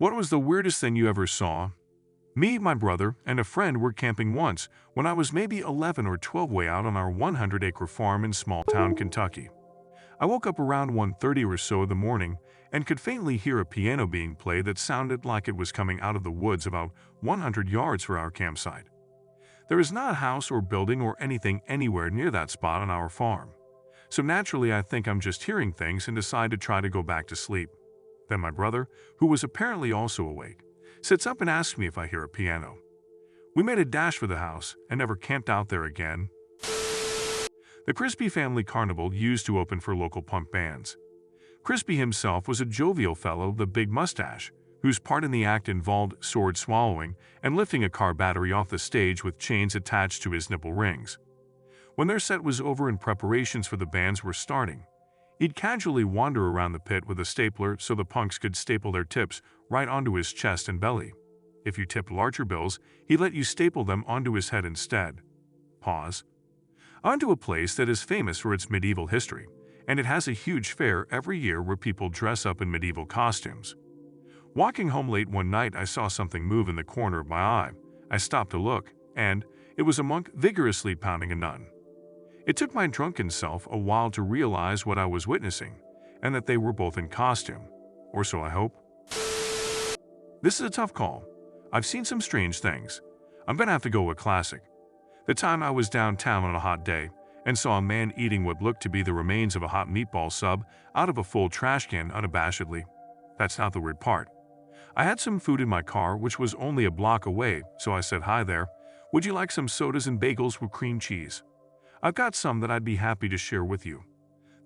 What was the weirdest thing you ever saw? Me, my brother, and a friend were camping once when I was maybe 11 or 12 way out on our 100-acre farm in small-town Kentucky. I woke up around 1:30 or so in the morning and could faintly hear a piano being played that sounded like it was coming out of the woods about 100 yards from our campsite. There is not a house or building or anything anywhere near that spot on our farm. So naturally I think I'm just hearing things and decide to try to go back to sleep. Then my brother, who was apparently also awake, sits up and asks me if I hear a piano. We made a dash for the house and never camped out there again. The Crispy family carnival used to open for local punk bands. Crispy himself was a jovial fellow with a big mustache, whose part in the act involved sword swallowing and lifting a car battery off the stage with chains attached to his nipple rings. When their set was over and preparations for the bands were starting, he'd casually wander around the pit with a stapler so the punks could staple their tips right onto his chest and belly. If you tipped larger bills, he'd let you staple them onto his head instead. Pause. Onto a place that is famous for its medieval history, and it has a huge fair every year where people dress up in medieval costumes. Walking home late one night, I saw something move in the corner of my eye. I stopped to look, and it was a monk vigorously pounding a nun. It took my drunken self a while to realize what I was witnessing, and that they were both in costume. Or so I hope. This is a tough call. I've seen some strange things. I'm gonna have to go with classic. The time I was downtown on a hot day and saw a man eating what looked to be the remains of a hot meatball sub out of a full trash can unabashedly. That's not the weird part. I had some food in my car, which was only a block away, so I said, "Hi there. Would you like some sodas and bagels with cream cheese? I've got some that I'd be happy to share with you."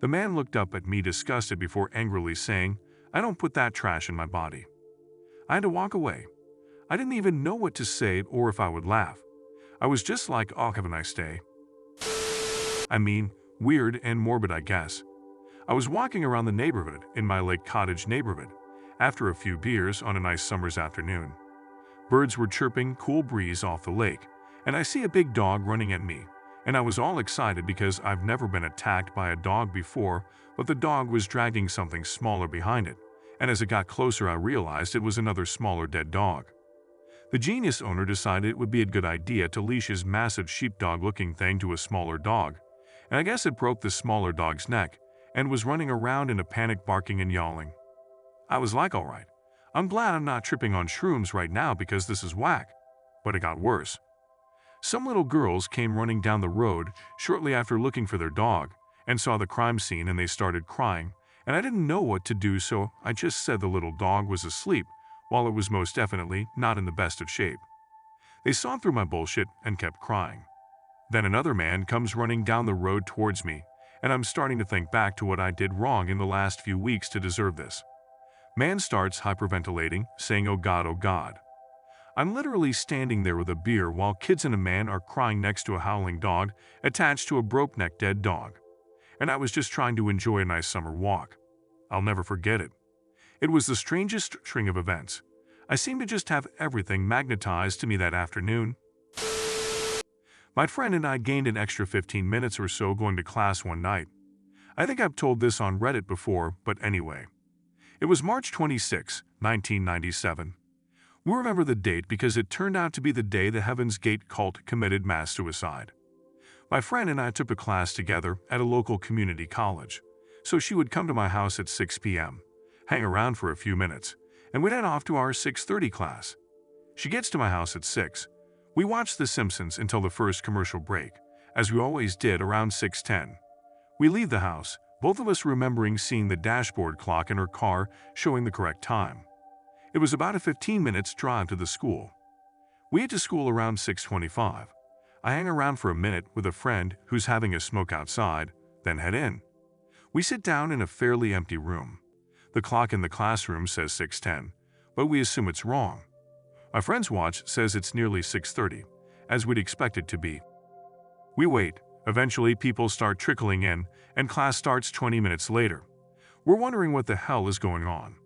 The man looked up at me disgusted before angrily saying, "I don't put that trash in my body." I had to walk away. I didn't even know what to say or if I would laugh. I was just like, "Oh, have a nice day." I mean, weird and morbid, I guess. I was walking around the neighborhood in my Lake Cottage neighborhood after a few beers on a nice summer's afternoon. Birds were chirping, cool breeze off the lake, and I see a big dog running at me, and I was all excited because I've never been attacked by a dog before, but the dog was dragging something smaller behind it, and as it got closer I realized it was another smaller dead dog. The genius owner decided it would be a good idea to leash his massive sheepdog-looking thing to a smaller dog, and I guess it broke the smaller dog's neck and was running around in a panic, barking and yowling. I was like, all right, I'm glad I'm not tripping on shrooms right now because this is whack. But it got worse. Some little girls came running down the road shortly after looking for their dog and saw the crime scene, and they started crying, and I didn't know what to do, so I just said the little dog was asleep while it was most definitely not in the best of shape. They saw through my bullshit and kept crying. Then another man comes running down the road towards me, and I'm starting to think back to what I did wrong in the last few weeks to deserve this. Man starts hyperventilating, saying, "Oh God, oh God." I'm literally standing there with a beer while kids and a man are crying next to a howling dog attached to a broke-neck dead dog. And I was just trying to enjoy a nice summer walk. I'll never forget it. It was the strangest string of events. I seemed to just have everything magnetized to me that afternoon. My friend and I gained an extra 15 minutes or so going to class one night. I think I've told this on Reddit before, but anyway. It was March 26, 1997. We remember the date because it turned out to be the day the Heaven's Gate cult committed mass suicide. My friend and I took a class together at a local community college, so she would come to my house at 6 p.m., hang around for a few minutes, and we'd head off to our 6:30 class. She gets to my house at 6. We watched The Simpsons until the first commercial break, as we always did around 6:10. We leave the house, both of us remembering seeing the dashboard clock in her car showing the correct time. It was about a 15-minute drive to the school. We head to school around 6:25. I hang around for a minute with a friend who's having a smoke outside, then head in. We sit down in a fairly empty room. The clock in the classroom says 6:10, but we assume it's wrong. My friend's watch says it's nearly 6:30, as we'd expect it to be. We wait. Eventually, people start trickling in, and class starts 20 minutes later. We're wondering what the hell is going on.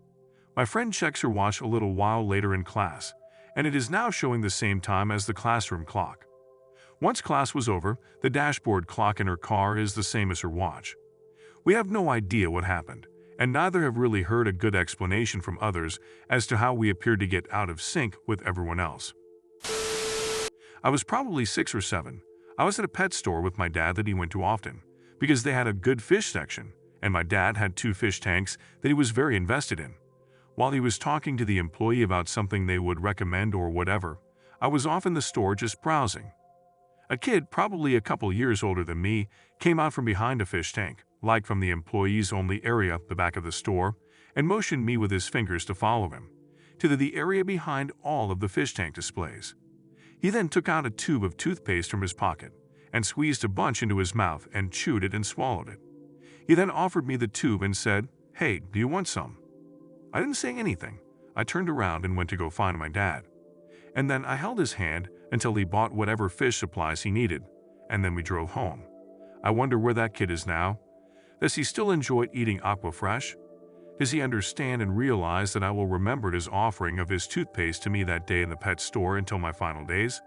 My friend checks her watch a little while later in class, and it is now showing the same time as the classroom clock. Once class was over, the dashboard clock in her car is the same as her watch. We have no idea what happened, and neither have really heard a good explanation from others as to how we appear to get out of sync with everyone else. I was probably 6 or 7. I was at a pet store with my dad that he went to often, because they had a good fish section, and my dad had 2 fish tanks that he was very invested in. While he was talking to the employee about something they would recommend or whatever, I was off in the store just browsing. A kid, probably a couple years older than me, came out from behind a fish tank, like from the employees-only area, the back of the store, and motioned me with his fingers to follow him, to the area behind all of the fish tank displays. He then took out a tube of toothpaste from his pocket and squeezed a bunch into his mouth and chewed it and swallowed it. He then offered me the tube and said, "Hey, do you want some?" I didn't say anything. I turned around and went to go find my dad. And then I held his hand until he bought whatever fish supplies he needed, and then we drove home. I wonder where that kid is now. Does he still enjoy eating aqua fresh? Does he understand and realize that I will remember his offering of his toothpaste to me that day in the pet store until my final days?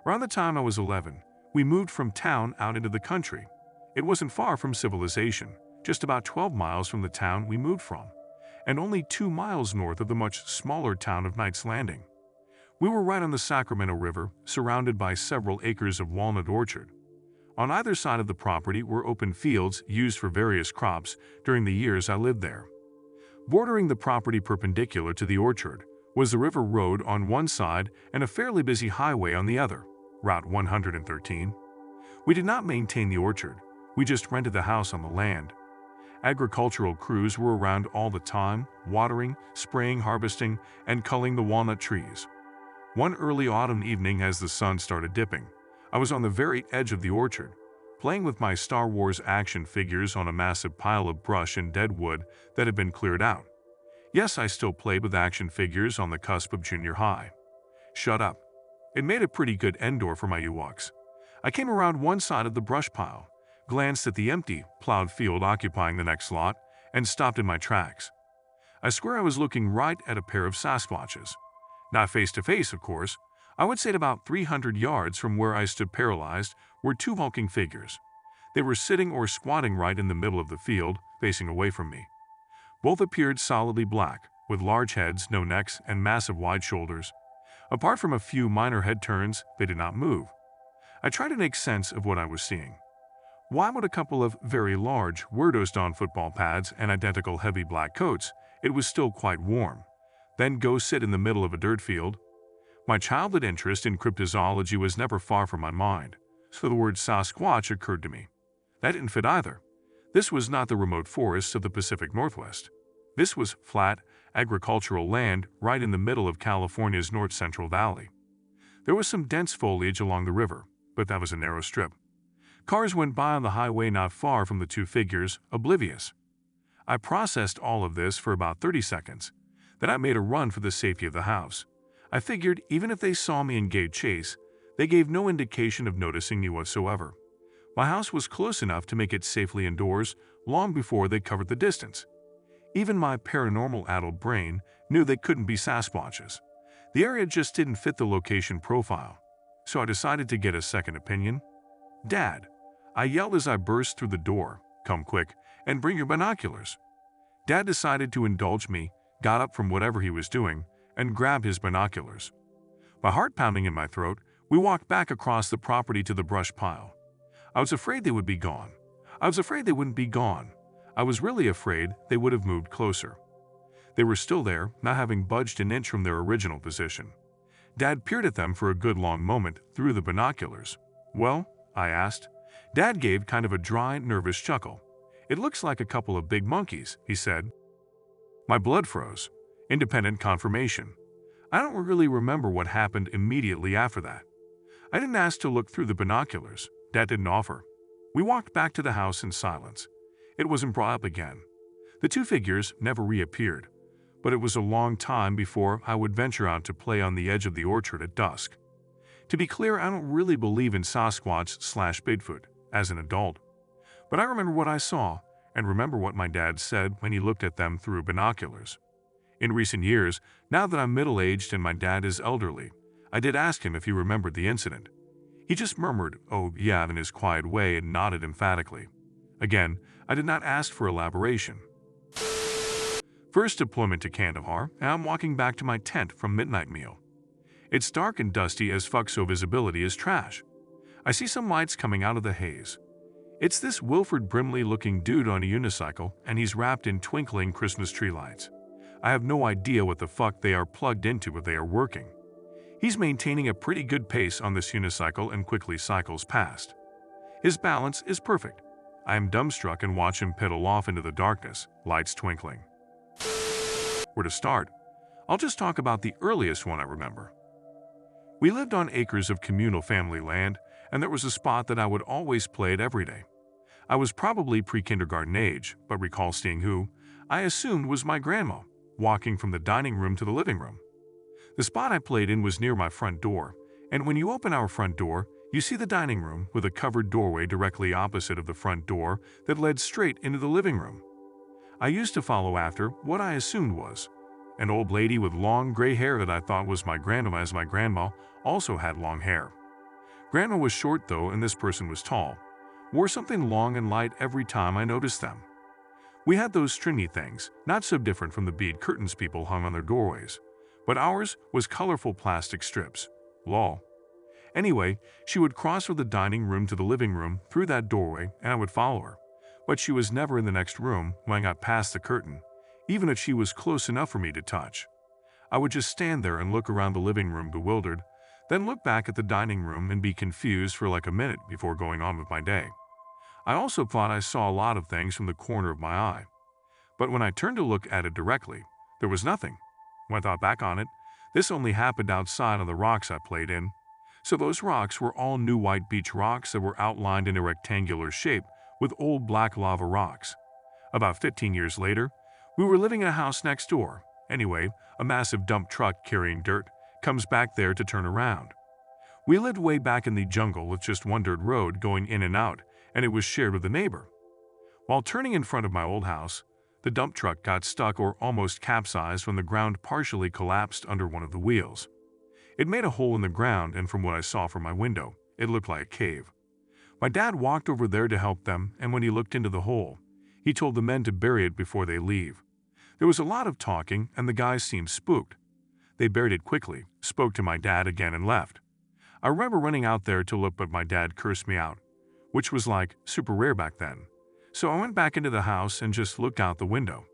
Around the time I was 11, we moved from town out into the country. It wasn't far from civilization, just about 12 miles from the town we moved from, and only 2 miles north of the much smaller town of Knight's Landing. We were right on the Sacramento River, surrounded by several acres of walnut orchard. On either side of the property were open fields used for various crops during the years I lived there. Bordering the property perpendicular to the orchard was the river road on one side and a fairly busy highway on the other, Route 113. We did not maintain the orchard, we just rented the house on the land. Agricultural crews were around all the time, watering, spraying, harvesting, and culling the walnut trees. One early autumn evening as the sun started dipping, I was on the very edge of the orchard, playing with my Star Wars action figures on a massive pile of brush and dead wood that had been cleared out. Yes, I still played with action figures on the cusp of junior high. Shut up. It made a pretty good indoor for my Ewoks. I came around one side of the brush pile, glanced at the empty, plowed field occupying the next lot, and stopped in my tracks. I swear I was looking right at a pair of Sasquatches. Not face to face, of course. I would say at about 300 yards from where I stood paralyzed were 2 hulking figures. They were sitting or squatting right in the middle of the field, facing away from me. Both appeared solidly black, with large heads, no necks, and massive wide shoulders. Apart from a few minor head turns, they did not move. I tried to make sense of what I was seeing. Why would a couple of very large, weirdos don football pads and identical heavy black coats, it was still quite warm, then go sit in the middle of a dirt field? My childhood interest in cryptozoology was never far from my mind, so the word Sasquatch occurred to me. That didn't fit either. This was not the remote forests of the Pacific Northwest. This was flat, agricultural land right in the middle of California's north-central valley. There was some dense foliage along the river, but that was a narrow strip. Cars went by on the highway not far from the 2 figures, oblivious. I processed all of this for about 30 seconds. Then I made a run for the safety of the house. I figured even if they saw me and gave chase, they gave no indication of noticing me whatsoever. My house was close enough to make it safely indoors long before they covered the distance. Even my paranormal adult brain knew they couldn't be Sasquatches. The area just didn't fit the location profile, so I decided to get a second opinion. "Dad," I yelled as I burst through the door, "come quick, and bring your binoculars." Dad decided to indulge me, got up from whatever he was doing, and grabbed his binoculars. My heart pounding in my throat, we walked back across the property to the brush pile. I was afraid they would be gone. I was afraid they wouldn't be gone. I was really afraid they would have moved closer. They were still there, not having budged an inch from their original position. Dad peered at them for a good long moment through the binoculars. "Well?" I asked. Dad gave kind of a dry, nervous chuckle. "It looks like a couple of big monkeys," he said. My blood froze. Independent confirmation. I don't really remember what happened immediately after that. I didn't ask to look through the binoculars. Dad didn't offer. We walked back to the house in silence. It wasn't brought up again. The 2 figures never reappeared, but it was a long time before I would venture out to play on the edge of the orchard at dusk. To be clear, I don't really believe in Sasquatch/Bigfoot as an adult, but I remember what I saw and remember what my dad said when he looked at them through binoculars. In recent years, now that I'm middle-aged and my dad is elderly, I did ask him if he remembered the incident. He just murmured, "Oh, yeah," in his quiet way and nodded emphatically. Again, I did not ask for elaboration. First deployment to Kandahar, and I'm walking back to my tent from midnight meal. It's dark and dusty as fuck, so visibility is trash. I see some lights coming out of the haze. It's this Wilford Brimley-looking dude on a unicycle, and he's wrapped in twinkling Christmas tree lights. I have no idea what the fuck they are plugged into, but they are working. He's maintaining a pretty good pace on this unicycle and quickly cycles past. His balance is perfect. I am dumbstruck and watch him pedal off into the darkness, lights twinkling. Where to start? I'll just talk about the earliest one I remember. We lived on acres of communal family land, and there was a spot that I would always play at every day. I was probably pre-kindergarten age, but recall seeing who I assumed was my grandma, walking from the dining room to the living room. The spot I played in was near my front door, and when you open our front door, you see the dining room with a covered doorway directly opposite of the front door that led straight into the living room. I used to follow after what I assumed was an old lady with long gray hair that I thought was my grandma, as my grandma also had long hair. Grandma was short though, and this person was tall, wore something long and light every time I noticed them. We had those stringy things, not so different from the bead curtains people hung on their doorways, but ours was colorful plastic strips. Lol. Anyway, she would cross from the dining room to the living room through that doorway, and I would follow her. But she was never in the next room when I got past the curtain, even if she was close enough for me to touch. I would just stand there and look around the living room bewildered, then look back at the dining room and be confused for like a minute before going on with my day. I also thought I saw a lot of things from the corner of my eye. But when I turned to look at it directly, there was nothing. When I thought back on it, this only happened outside on the rocks I played in. So those rocks were all new white beach rocks that were outlined in a rectangular shape with old black lava rocks. About 15 years later, we were living in a house next door. Anyway, a massive dump truck carrying dirt comes back there to turn around. We lived way back in the jungle with just one dirt road going in and out, and it was shared with a neighbor. While turning in front of my old house, the dump truck got stuck or almost capsized when the ground partially collapsed under one of the wheels. It made a hole in the ground, and from what I saw from my window, it looked like a cave. My dad walked over there to help them, and when he looked into the hole, he told the men to bury it before they leave. There was a lot of talking, and the guys seemed spooked. They buried it quickly, spoke to my dad again, and left. I remember running out there to look, but my dad cursed me out, which was like super rare back then. So I went back into the house and just looked out the window.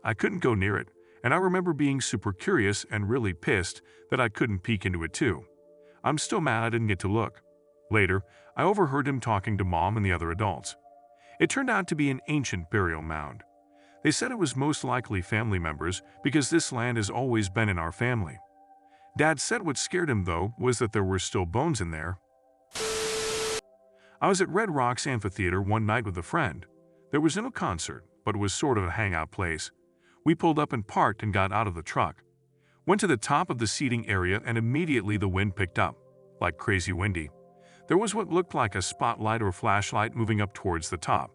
I couldn't go near it, and I remember being super curious and really pissed that I couldn't peek into it too. I'm still mad I didn't get to look. Later, I overheard him talking to Mom and the other adults. It turned out to be an ancient burial mound. They said it was most likely family members because this land has always been in our family. Dad said what scared him though was that there were still bones in there. I was at Red Rocks Amphitheater one night with a friend. There was no concert, but it was sort of a hangout place. We pulled up and parked and got out of the truck. Went to the top of the seating area, and immediately the wind picked up, like crazy windy. There was what looked like a spotlight or flashlight moving up towards the top,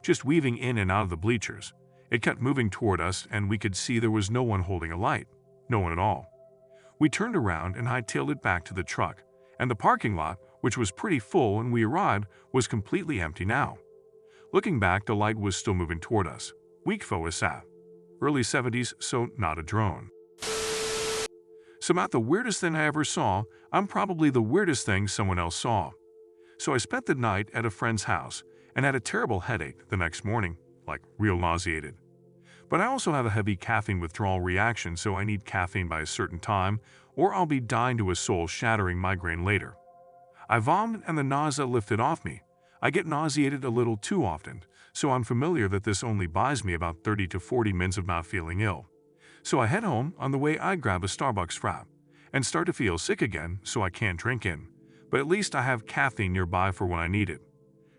just weaving in and out of the bleachers. It kept moving toward us, and we could see there was no one holding a light. No one at all. We turned around and hightailed it back to the truck, and the parking lot, which was pretty full when we arrived, was completely empty now. Looking back, the light was still moving toward us. Weak FOSA. Early 70s, so not a drone. So not the weirdest thing I ever saw, I'm probably the weirdest thing someone else saw. So I spent the night at a friend's house and had a terrible headache the next morning, like real nauseated. But I also have a heavy caffeine withdrawal reaction, so I need caffeine by a certain time, or I'll be dying to a soul-shattering migraine later. I vomited and the nausea lifted off me. I get nauseated a little too often, so I'm familiar that this only buys me about 30 to 40 minutes of not feeling ill. So I head home. On the way I grab a Starbucks frap and start to feel sick again, so I can't drink in. But at least I have caffeine nearby for when I need it.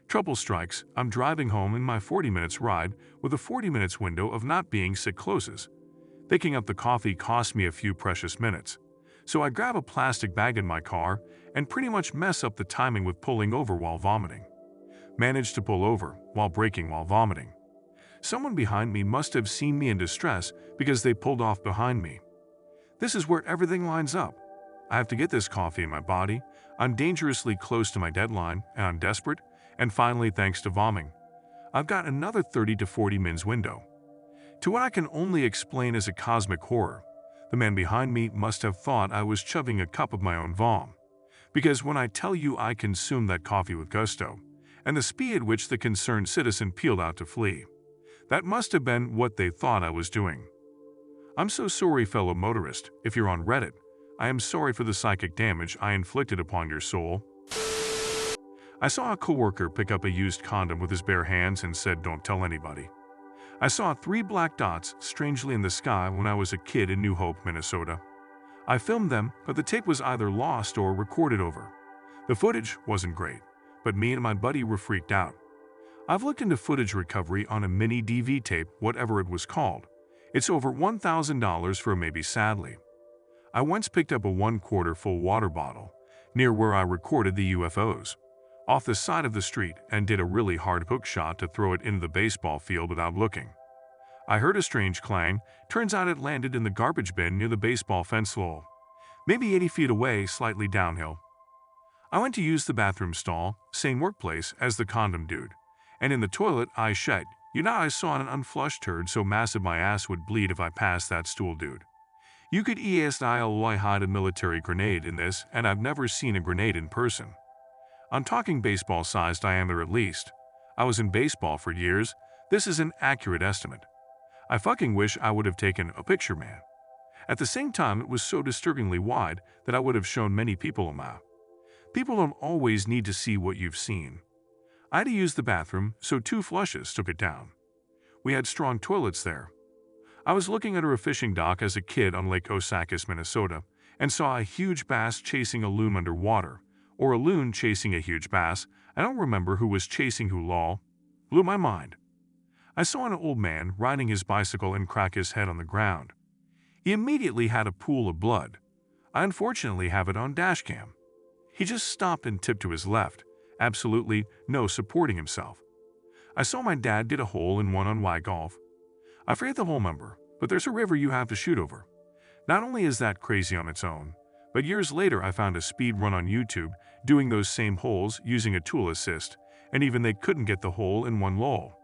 Trouble strikes. I'm driving home in my 40 minutes ride with a 40 minutes window of not being sick closes. Picking up the coffee cost me a few precious minutes. So I grab a plastic bag in my car and pretty much mess up the timing with pulling over while vomiting. Managed to pull over while braking while vomiting. Someone behind me must have seen me in distress because they pulled off behind me. This is where everything lines up. I have to get this coffee in my body, I'm dangerously close to my deadline, and I'm desperate, and finally, thanks to vomiting, I've got another 30 to 40 minutes window. To what I can only explain as a cosmic horror, the man behind me must have thought I was chugging a cup of my own vom. Because when I tell you I consumed that coffee with gusto, and the speed at which the concerned citizen peeled out to flee, that must have been what they thought I was doing. I'm so sorry, fellow motorist, if you're on Reddit. I am sorry for the psychic damage I inflicted upon your soul. I saw a coworker pick up a used condom with his bare hands and said, "Don't tell anybody." I saw 3 black dots strangely in the sky when I was a kid in New Hope, Minnesota. I filmed them, but the tape was either lost or recorded over. The footage wasn't great, but me and my buddy were freaked out. I've looked into footage recovery on a mini DV tape, whatever it was called. It's over $1,000 for a maybe, sadly. I once picked up a 1/4 full water bottle near where I recorded the UFOs off the side of the street and did a really hard hook shot to throw it into the baseball field without looking. I heard a strange clang. Turns out it landed in the garbage bin near the baseball fence wall, maybe 80 feet away, slightly downhill. I went to use the bathroom stall, same workplace as the condom dude, and in the toilet I shed. I saw an unflushed turd so massive my ass would bleed if I passed that stool dude. You could easily hide a military grenade in this, and I've never seen a grenade in person. I'm talking baseball-sized diameter at least. I was in baseball for years. This is an accurate estimate. I fucking wish I would have taken a picture, man. At the same time, it was so disturbingly wide that I would have shown many people a map. People don't always need to see what you've seen. I had to use the bathroom, so 2 flushes took it down. We had strong toilets there. I was looking at a fishing dock as a kid on Lake Osakis, Minnesota, and saw a huge bass chasing a loon underwater, or a loon chasing a huge bass. I don't remember who was chasing who, lol. Blew my mind. I saw an old man riding his bicycle and crack his head on the ground. He immediately had a pool of blood. I unfortunately have it on dashcam. He just stopped and tipped to his left, absolutely no supporting himself. I saw my dad did a hole in one on Y Golf. I forget the hole number, but there's a river you have to shoot over. Not only is that crazy on its own, but years later I found a speed run on YouTube doing those same holes using a tool assist, and even they couldn't get the hole in one, lol.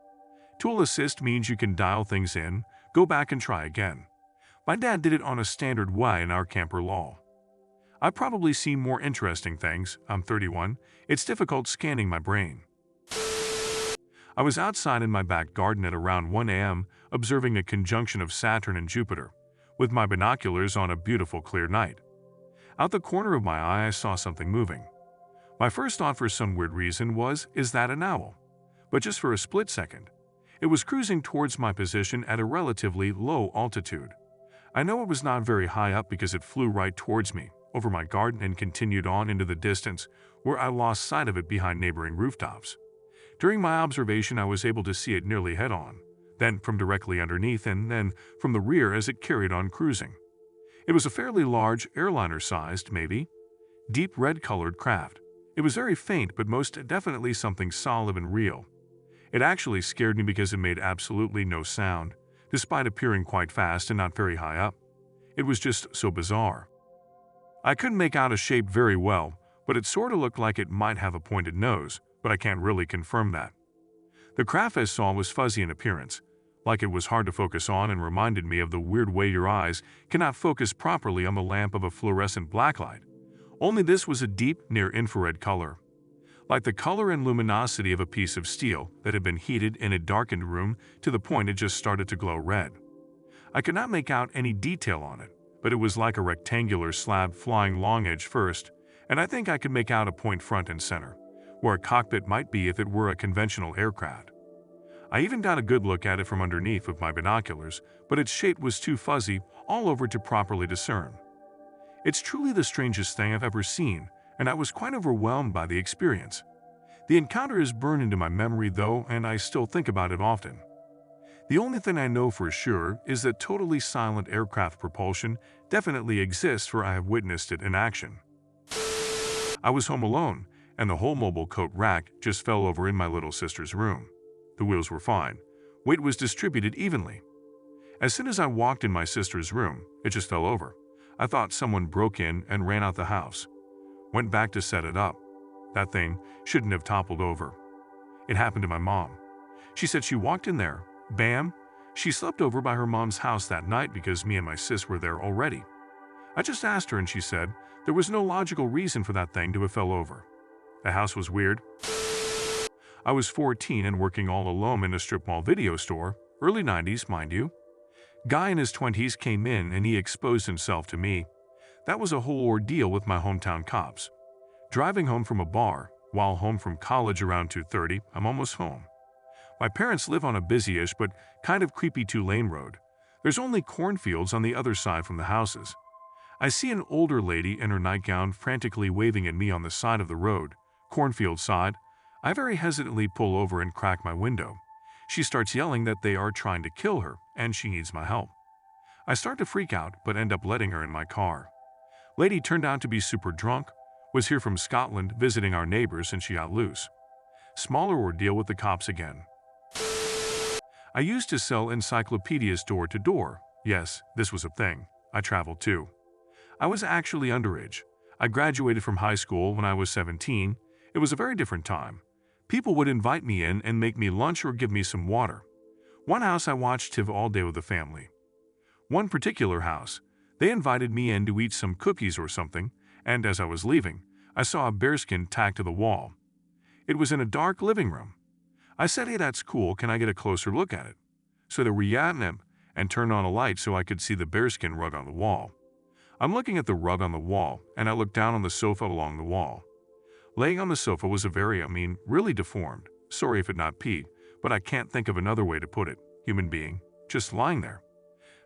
Tool assist means you can dial things in, go back and try again. My dad did it on a standard Y in our camper, lol. I've probably seen more interesting things. I'm 31. It's difficult scanning my brain. I was outside in my back garden at around 1 a.m. observing a conjunction of Saturn and Jupiter, with my binoculars on a beautiful clear night. Out the corner of my eye I saw something moving. My first thought for some weird reason was, is that an owl? But just for a split second. It was cruising towards my position at a relatively low altitude. I know it was not very high up because it flew right towards me, over my garden, and continued on into the distance, where I lost sight of it behind neighboring rooftops. During my observation I was able to see it nearly head-on, then from directly underneath, and then from the rear as it carried on cruising. It was a fairly large, airliner-sized, maybe, deep red-colored craft. It was very faint, but most definitely something solid and real. It actually scared me because it made absolutely no sound, despite appearing quite fast and not very high up. It was just so bizarre. I couldn't make out a shape very well, but it sort of looked like it might have a pointed nose, but I can't really confirm that. The craft I saw was fuzzy in appearance, like it was hard to focus on, and reminded me of the weird way your eyes cannot focus properly on the lamp of a fluorescent blacklight. Only this was a deep, near-infrared color, like the color and luminosity of a piece of steel that had been heated in a darkened room to the point it just started to glow red. I could not make out any detail on it, but it was like a rectangular slab flying long edge first, and I think I could make out a point front and center, where a cockpit might be if it were a conventional aircraft. I even got a good look at it from underneath with my binoculars, but its shape was too fuzzy all over to properly discern. It's truly the strangest thing I've ever seen, and I was quite overwhelmed by the experience. The encounter is burned into my memory though, and I still think about it often. The only thing I know for sure is that totally silent aircraft propulsion definitely exists, for I have witnessed it in action. I was home alone, and the whole mobile coat rack just fell over in my little sister's room. The wheels were fine. Weight was distributed evenly. As soon as I walked in my sister's room, it just fell over. I thought someone broke in and ran out the house. Went back to set it up. That thing shouldn't have toppled over. It happened to my mom. She said she walked in there. Bam! She slept over by her mom's house that night because me and my sis were there already. I just asked her and she said there was no logical reason for that thing to have fell over. The house was weird. I was 14 and working all alone in a strip mall video store, early 90s, mind you. Guy in his 20s came in and he exposed himself to me. That was a whole ordeal with my hometown cops. Driving home from a bar, while home from college around 2:30, I'm almost home. My parents live on a busy-ish but kind of creepy 2-lane road. There's only cornfields on the other side from the houses. I see an older lady in her nightgown frantically waving at me on the side of the road, cornfield side. I very hesitantly pull over and crack my window. She starts yelling that they are trying to kill her and she needs my help. I start to freak out but end up letting her in my car. Lady turned out to be super drunk, was here from Scotland visiting our neighbors and she got loose. Smaller ordeal with the cops again. I used to sell encyclopedias door to door. Yes, this was a thing. I traveled too. I was actually underage. I graduated from high school when I was 17. It was a very different time. People would invite me in and make me lunch or give me some water. One house I watched TV all day with the family. One particular house, they invited me in to eat some cookies or something, and as I was leaving, I saw a bearskin tacked to the wall. It was in a dark living room. I said, "Hey, that's cool, can I get a closer look at it?" So they were yatting him and turned on a light so I could see the bearskin rug on the wall. I'm looking at the rug on the wall, and I look down on the sofa along the wall. Laying on the sofa was a really deformed, sorry if it not Pete, but I can't think of another way to put it, human being, just lying there.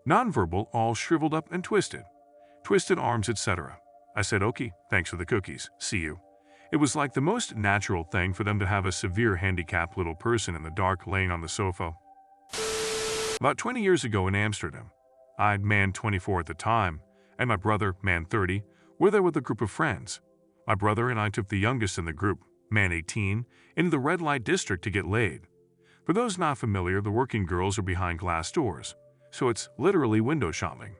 Nonverbal, all shriveled up and twisted. Twisted arms, etc. I said, "Okay, thanks for the cookies, see you." It was like the most natural thing for them to have a severe handicapped little person in the dark laying on the sofa. About 20 years ago in Amsterdam, I'd man 24 at the time, and my brother, man 30, were there with a group of friends. My brother and I took the youngest in the group, man 18, into the red light district to get laid. For those not familiar, the working girls are behind glass doors, so it's literally window shopping.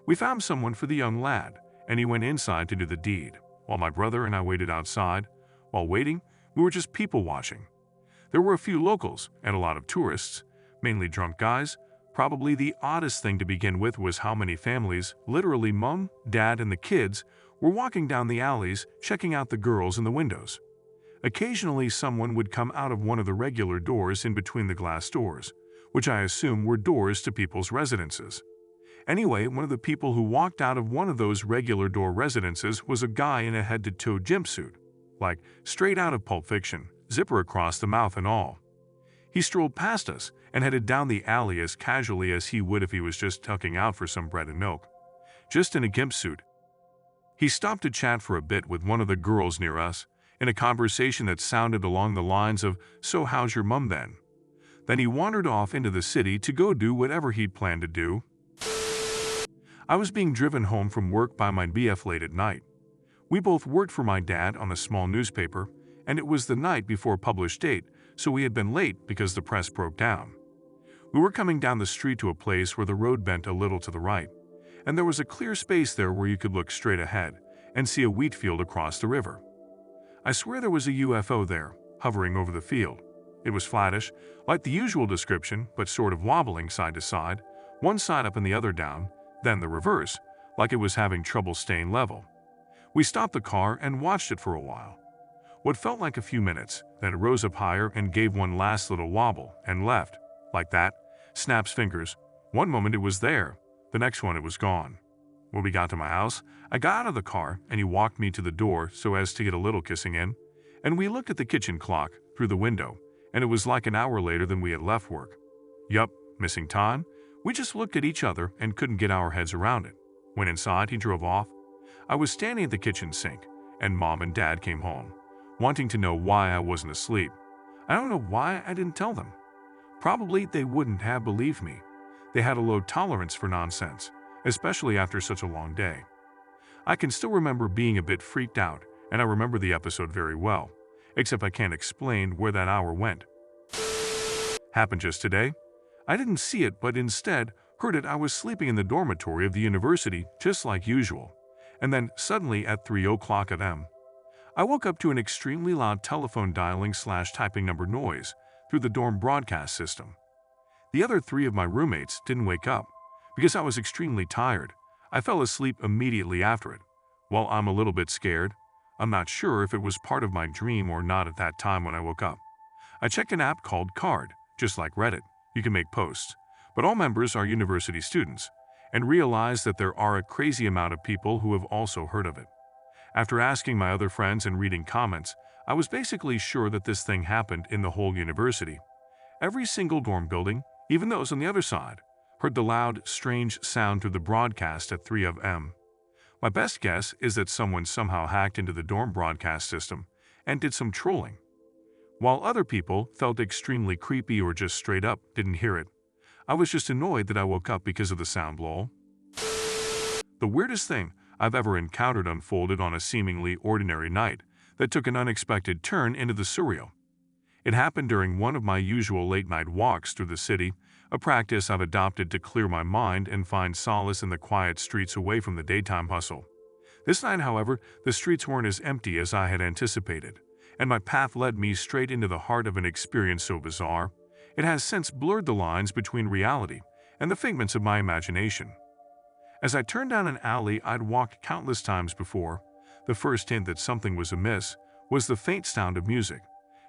We found someone for the young lad, and he went inside to do the deed, while my brother and I waited outside. While waiting, we were just people watching. There were a few locals and a lot of tourists, mainly drunk guys. Probably the oddest thing to begin with was how many families, literally mom, dad, and the kids, were walking down the alleys checking out the girls in the windows. Occasionally someone would come out of one of the regular doors in between the glass doors, which I assume were doors to people's residences. Anyway, one of the people who walked out of one of those regular door residences was a guy in a head-to-toe jumpsuit, like straight out of Pulp Fiction, zipper across the mouth and all. He strolled past us and headed down the alley as casually as he would if he was just tucking out for some bread and milk. Just in a gimp suit. He stopped to chat for a bit with one of the girls near us, in a conversation that sounded along the lines of, "So how's your mum then?" Then he wandered off into the city to go do whatever he'd planned to do. I was being driven home from work by my BF late at night. We both worked for my dad on a small newspaper, and it was the night before published date, so we had been late because the press broke down. We were coming down the street to a place where the road bent a little to the right, and there was a clear space there where you could look straight ahead and see a wheat field across the river. I swear there was a UFO there, hovering over the field. It was flattish, like the usual description, but sort of wobbling side to side, one side up and the other down, then the reverse, like it was having trouble staying level. We stopped the car and watched it for a while. What felt like a few minutes, then it rose up higher and gave one last little wobble and left, like that, snaps fingers. One moment it was there, the next one it was gone. When we got to my house, I got out of the car and he walked me to the door so as to get a little kissing in, and we looked at the kitchen clock through the window, and it was like an hour later than we had left work. Yup, missing time. We just looked at each other and couldn't get our heads around it. When inside, he drove off. I was standing at the kitchen sink, and Mom and Dad came home, wanting to know why I wasn't asleep. I don't know why I didn't tell them. Probably they wouldn't have believed me. They had a low tolerance for nonsense, especially after such a long day. I can still remember being a bit freaked out, and I remember the episode very well, except I can't explain where that hour went. Happened just today. I didn't see it, but instead heard it. I was sleeping in the dormitory of the university, just like usual, and then suddenly at 3:00 a.m., I woke up to an extremely loud telephone dialing/typing number noise through the dorm broadcast system. The other three of my roommates didn't wake up. Because I was extremely tired, I fell asleep immediately after it. While I'm a little bit scared, I'm not sure if it was part of my dream or not at that time when I woke up. I checked an app called Card, just like Reddit. You can make posts, but all members are university students, and realized that there are a crazy amount of people who have also heard of it. After asking my other friends and reading comments, I was basically sure that this thing happened in the whole university. Every single dorm building, even those on the other side, heard the loud, strange sound through the broadcast at 3 a.m. My best guess is that someone somehow hacked into the dorm broadcast system and did some trolling. While other people felt extremely creepy or just straight up didn't hear it, I was just annoyed that I woke up because of the sound lol. The weirdest thing I've ever encountered unfolded on a seemingly ordinary night that took an unexpected turn into the surreal. It happened during one of my usual late-night walks through the city, a practice I've adopted to clear my mind and find solace in the quiet streets away from the daytime hustle. This night, however, the streets weren't as empty as I had anticipated, and my path led me straight into the heart of an experience so bizarre, it has since blurred the lines between reality and the figments of my imagination. As I turned down an alley I'd walked countless times before, the first hint that something was amiss was the faint sound of music,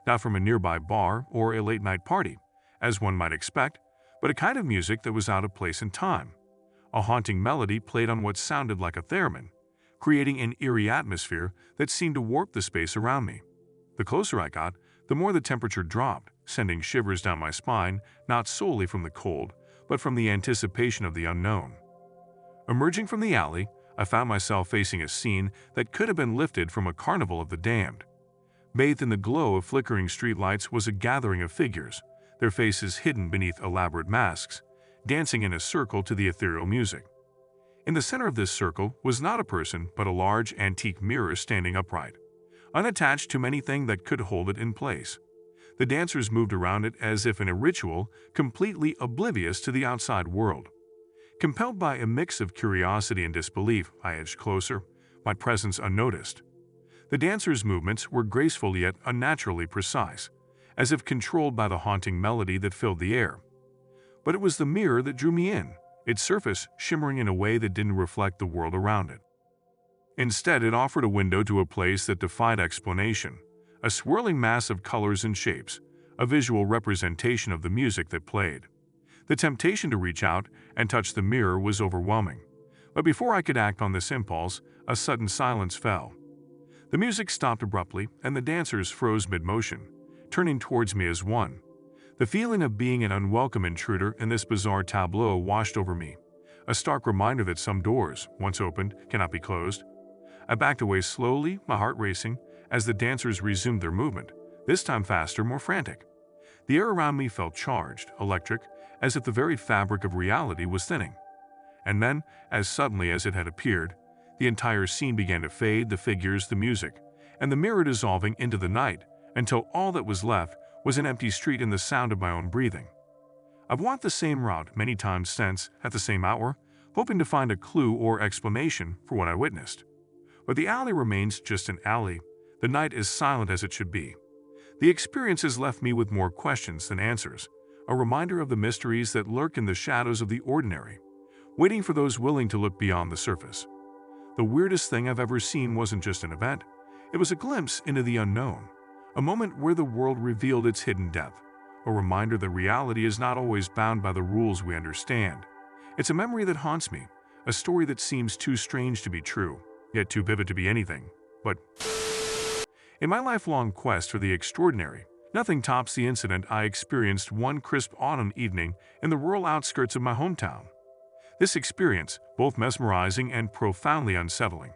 not from a nearby bar or a late-night party, as one might expect, but a kind of music that was out of place in time. A haunting melody played on what sounded like a theremin, creating an eerie atmosphere that seemed to warp the space around me. The closer I got, the more the temperature dropped, sending shivers down my spine, not solely from the cold, but from the anticipation of the unknown. Emerging from the alley, I found myself facing a scene that could have been lifted from a carnival of the damned. Bathed in the glow of flickering streetlights was a gathering of figures, their faces hidden beneath elaborate masks, dancing in a circle to the ethereal music. In the center of this circle was not a person but a large antique mirror standing upright, unattached to anything that could hold it in place. The dancers moved around it as if in a ritual, completely oblivious to the outside world. Compelled by a mix of curiosity and disbelief, I edged closer, my presence unnoticed. The dancers' movements were graceful yet unnaturally precise, as if controlled by the haunting melody that filled the air. But it was the mirror that drew me in, its surface shimmering in a way that didn't reflect the world around it. Instead, it offered a window to a place that defied explanation, a swirling mass of colors and shapes, a visual representation of the music that played. The temptation to reach out and touch the mirror was overwhelming, but before I could act on this impulse, a sudden silence fell. The music stopped abruptly, and the dancers froze mid-motion, turning towards me as one. The feeling of being an unwelcome intruder in this bizarre tableau washed over me, a stark reminder that some doors, once opened, cannot be closed. I backed away slowly, my heart racing, as the dancers resumed their movement, this time faster, more frantic. The air around me felt charged, electric, as if the very fabric of reality was thinning. And then, as suddenly as it had appeared, the entire scene began to fade, the figures, the music, and the mirror dissolving into the night, until all that was left was an empty street and the sound of my own breathing. I've walked the same route many times since, at the same hour, hoping to find a clue or explanation for what I witnessed. But the alley remains just an alley, the night is silent as it should be. The experience has left me with more questions than answers, a reminder of the mysteries that lurk in the shadows of the ordinary, waiting for those willing to look beyond the surface. The weirdest thing I've ever seen wasn't just an event, it was a glimpse into the unknown, a moment where the world revealed its hidden depth, a reminder that reality is not always bound by the rules we understand. It's a memory that haunts me, a story that seems too strange to be true, yet too vivid to be anything but. In my lifelong quest for the extraordinary, nothing tops the incident I experienced one crisp autumn evening in the rural outskirts of my hometown. This experience, both mesmerizing and profoundly unsettling,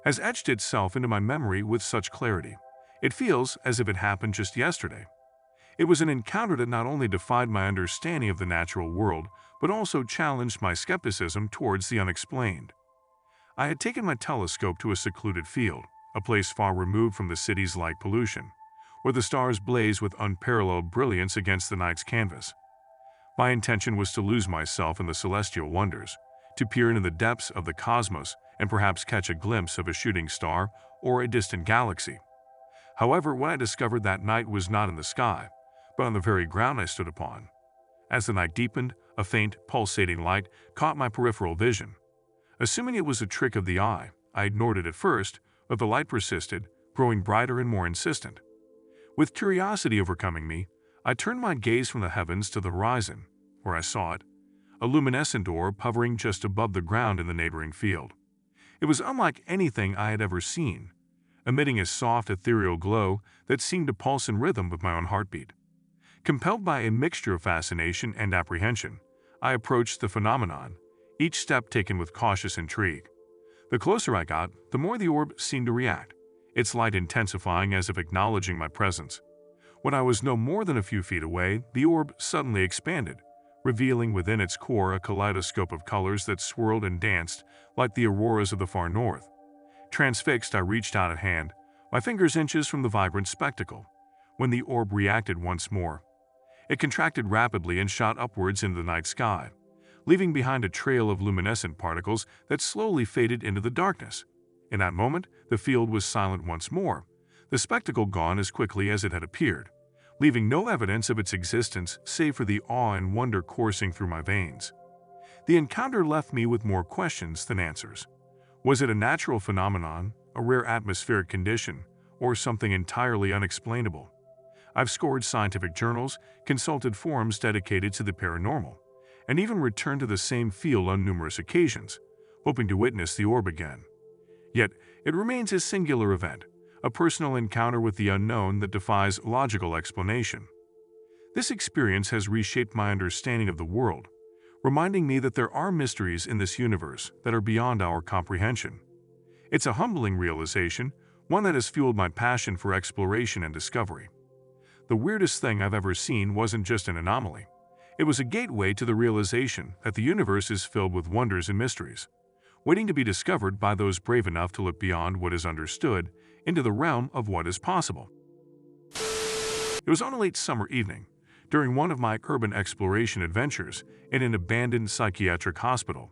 has etched itself into my memory with such clarity. It feels as if it happened just yesterday. It was an encounter that not only defied my understanding of the natural world, but also challenged my skepticism towards the unexplained. I had taken my telescope to a secluded field, a place far removed from the city's light pollution, where the stars blaze with unparalleled brilliance against the night's canvas. My intention was to lose myself in the celestial wonders, to peer into the depths of the cosmos and perhaps catch a glimpse of a shooting star or a distant galaxy. However, what I discovered that night was not in the sky, but on the very ground I stood upon. As the night deepened, a faint, pulsating light caught my peripheral vision. Assuming it was a trick of the eye, I ignored it at first, but the light persisted, growing brighter and more insistent. With curiosity overcoming me, I turned my gaze from the heavens to the horizon, where I saw it, a luminescent orb hovering just above the ground in the neighboring field. It was unlike anything I had ever seen, emitting a soft, ethereal glow that seemed to pulse in rhythm with my own heartbeat. Compelled by a mixture of fascination and apprehension, I approached the phenomenon, each step taken with cautious intrigue. The closer I got, the more the orb seemed to react, its light intensifying as if acknowledging my presence. When I was no more than a few feet away, the orb suddenly expanded, revealing within its core a kaleidoscope of colors that swirled and danced like the auroras of the far north. Transfixed, I reached out a hand, my fingers inches from the vibrant spectacle, when the orb reacted once more. It contracted rapidly and shot upwards into the night sky, leaving behind a trail of luminescent particles that slowly faded into the darkness. In that moment, the field was silent once more, the spectacle gone as quickly as it had appeared, leaving no evidence of its existence save for the awe and wonder coursing through my veins. The encounter left me with more questions than answers. Was it a natural phenomenon, a rare atmospheric condition, or something entirely unexplainable? I've scoured scientific journals, consulted forums dedicated to the paranormal, and even returned to the same field on numerous occasions, hoping to witness the orb again. Yet, it remains a singular event, a personal encounter with the unknown that defies logical explanation. This experience has reshaped my understanding of the world, reminding me that there are mysteries in this universe that are beyond our comprehension. It's a humbling realization, one that has fueled my passion for exploration and discovery. The weirdest thing I've ever seen wasn't just an anomaly. It was a gateway to the realization that the universe is filled with wonders and mysteries, waiting to be discovered by those brave enough to look beyond what is understood into the realm of what is possible. It was on a late summer evening, during one of my urban exploration adventures in an abandoned psychiatric hospital,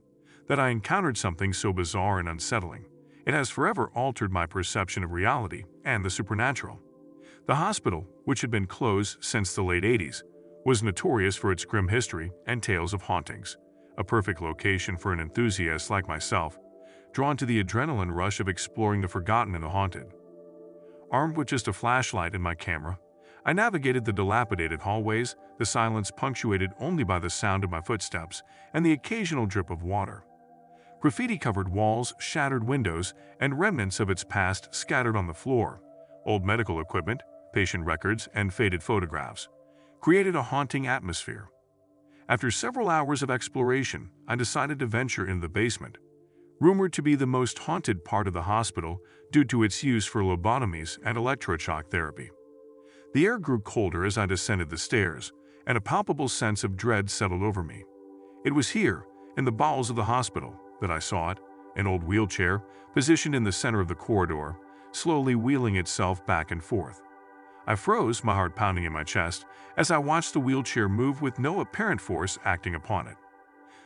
that I encountered something so bizarre and unsettling. It has forever altered my perception of reality and the supernatural. The hospital, which had been closed since the late 80s, was notorious for its grim history and tales of hauntings, a perfect location for an enthusiast like myself, drawn to the adrenaline rush of exploring the forgotten and the haunted. Armed with just a flashlight and my camera, I navigated the dilapidated hallways, the silence punctuated only by the sound of my footsteps and the occasional drip of water. Graffiti-covered walls, shattered windows, and remnants of its past scattered on the floor, old medical equipment, patient records, and faded photographs, created a haunting atmosphere. After several hours of exploration, I decided to venture into the basement, rumored to be the most haunted part of the hospital due to its use for lobotomies and electroshock therapy. The air grew colder as I descended the stairs, and a palpable sense of dread settled over me. It was here, in the bowels of the hospital, that I saw it, an old wheelchair, positioned in the center of the corridor, slowly wheeling itself back and forth. I froze, my heart pounding in my chest, as I watched the wheelchair move with no apparent force acting upon it.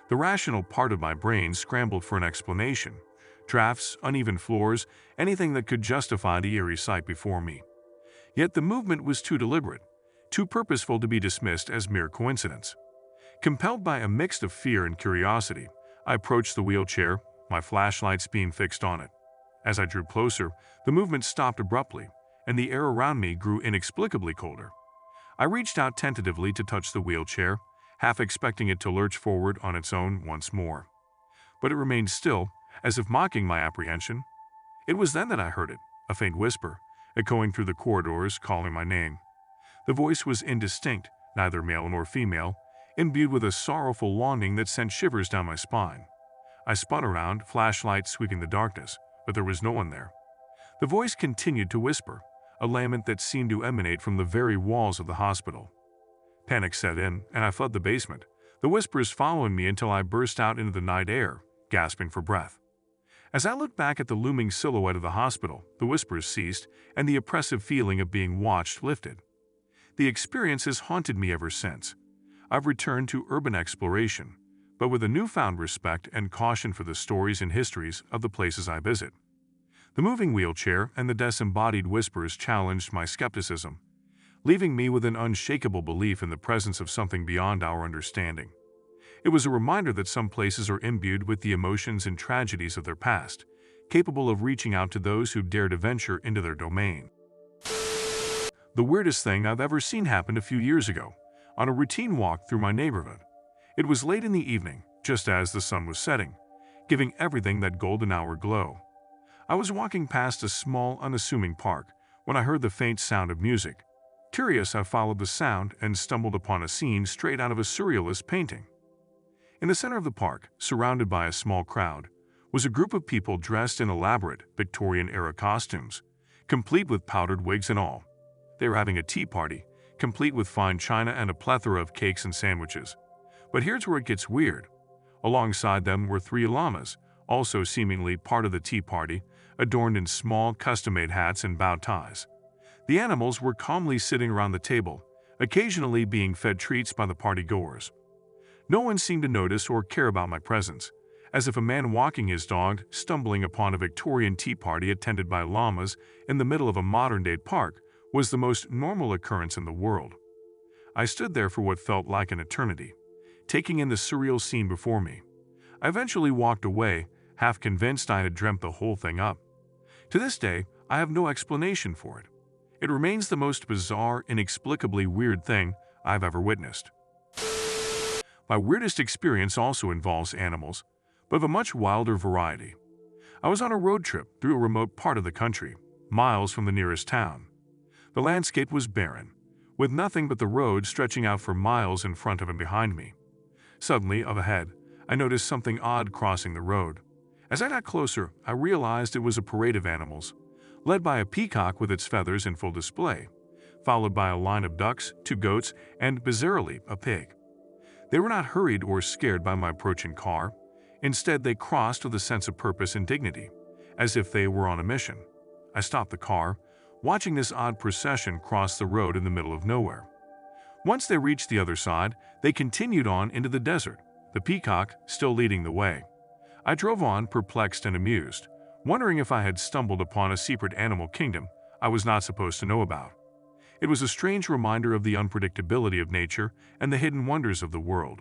The rational part of my brain scrambled for an explanation: drafts, uneven floors, anything that could justify the eerie sight before me. Yet the movement was too deliberate, too purposeful to be dismissed as mere coincidence. Compelled by a mix of fear and curiosity, I approached the wheelchair, my flashlight's beam fixed on it. As I drew closer, the movement stopped abruptly, and the air around me grew inexplicably colder. I reached out tentatively to touch the wheelchair, half expecting it to lurch forward on its own once more. But it remained still, as if mocking my apprehension. It was then that I heard it, a faint whisper, echoing through the corridors, calling my name. The voice was indistinct, neither male nor female, imbued with a sorrowful longing that sent shivers down my spine. I spun around, flashlight sweeping the darkness, but there was no one there. The voice continued to whisper, a lament that seemed to emanate from the very walls of the hospital. Panic set in, and I fled the basement, the whispers following me until I burst out into the night air, gasping for breath. As I looked back at the looming silhouette of the hospital, the whispers ceased, and the oppressive feeling of being watched lifted. The experience has haunted me ever since. I've returned to urban exploration, but with a newfound respect and caution for the stories and histories of the places I visit. The moving wheelchair and the disembodied whispers challenged my skepticism, leaving me with an unshakable belief in the presence of something beyond our understanding. It was a reminder that some places are imbued with the emotions and tragedies of their past, capable of reaching out to those who dare to venture into their domain. The weirdest thing I've ever seen happened a few years ago, on a routine walk through my neighborhood. It was late in the evening, just as the sun was setting, giving everything that golden hour glow. I was walking past a small, unassuming park when I heard the faint sound of music. Curious, I followed the sound and stumbled upon a scene straight out of a surrealist painting. In the center of the park, surrounded by a small crowd, was a group of people dressed in elaborate Victorian-era costumes, complete with powdered wigs and all. They were having a tea party, complete with fine china and a plethora of cakes and sandwiches. But here's where it gets weird. Alongside them were 3 llamas, also seemingly part of the tea party, adorned in small, custom-made hats and bow ties. The animals were calmly sitting around the table, occasionally being fed treats by the party-goers. No one seemed to notice or care about my presence, as if a man walking his dog stumbling upon a Victorian tea party attended by llamas in the middle of a modern-day park was the most normal occurrence in the world. I stood there for what felt like an eternity, taking in the surreal scene before me. I eventually walked away, half convinced I had dreamt the whole thing up. To this day, I have no explanation for it. It remains the most bizarre, inexplicably weird thing I've ever witnessed. My weirdest experience also involves animals, but of a much wilder variety. I was on a road trip through a remote part of the country, miles from the nearest town. The landscape was barren, with nothing but the road stretching out for miles in front of and behind me. Suddenly, up ahead, I noticed something odd crossing the road. As I got closer, I realized it was a parade of animals, led by a peacock with its feathers in full display, followed by a line of ducks, 2 goats, and, bizarrely, a pig. They were not hurried or scared by my approaching car. Instead, they crossed with a sense of purpose and dignity, as if they were on a mission. I stopped the car, watching this odd procession cross the road in the middle of nowhere. Once they reached the other side, they continued on into the desert, the peacock still leading the way. I drove on, perplexed and amused, wondering if I had stumbled upon a secret animal kingdom I was not supposed to know about. It was a strange reminder of the unpredictability of nature and the hidden wonders of the world.